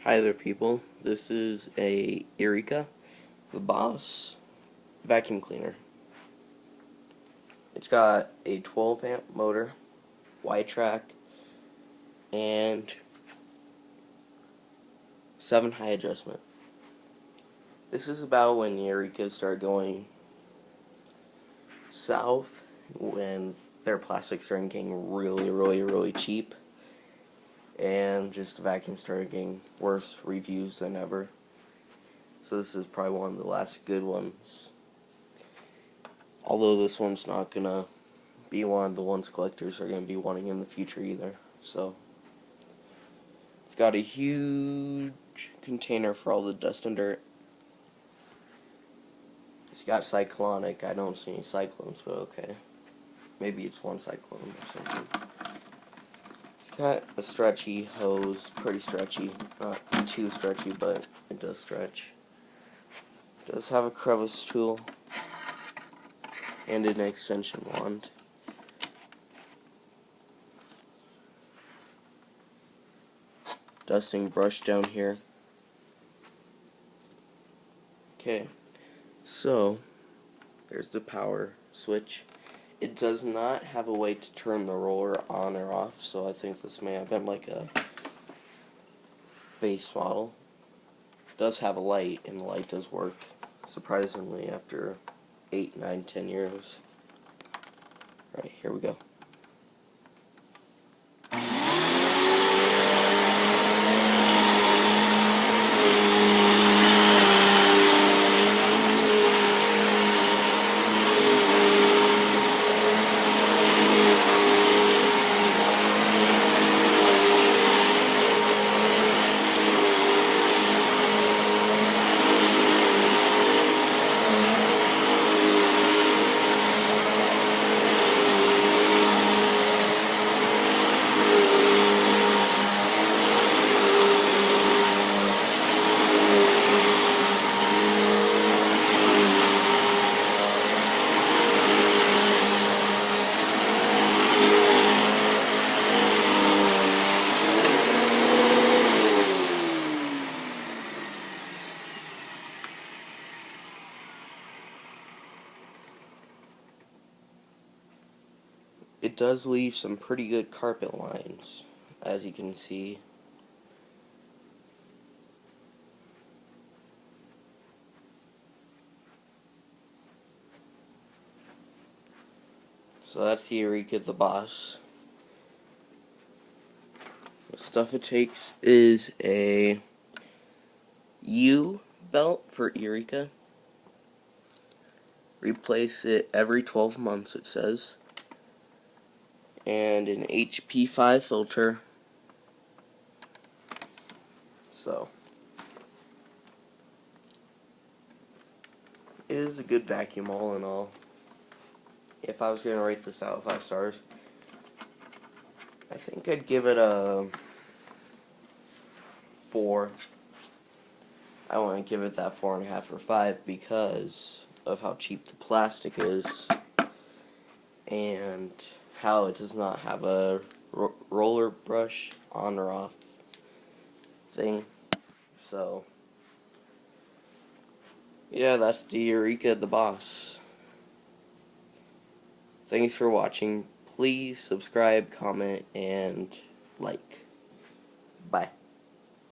Hi there, people. This is a Eureka The Boss vacuum cleaner. It's got a 12 amp motor, wide track, and 7 high adjustment. This is about when Eureka started going south, when their plastics started getting really cheap, and just the vacuum started getting worse reviews than ever. So this is probably one of the last good ones. Although this one's not gonna be one of the ones collectors are gonna be wanting in the future either. So it's got a huge container for all the dust and dirt. It's got cyclonic. I don't see any cyclones, but okay. Maybe it's one cyclone or something. It's got a stretchy hose, pretty stretchy. Not too stretchy, but it does stretch. It does have a crevice tool and an extension wand. Dusting brush down here. Okay, so there's the power switch. It does not have a way to turn the roller on or off, so I think this may have been like a base model. It does have a light, and the light does work, surprisingly, after 8, 9, 10 years. Alright, here we go. It does leave some pretty good carpet lines, as you can see. So that's the Eureka the Boss. The stuff it takes is a U belt for Eureka. Replace it every 12 months, it says. And an HP5 filter. So it is a good vacuum all in all. If I was going to rate this out of 5 stars, I think I'd give it a 4. I want to give it that 4.5 or 5 because of how cheap the plastic is and how it does not have a roller brush on or off thing. So yeah, that's the Eureka the Boss. Thanks for watching. Please subscribe, comment, and like. Bye.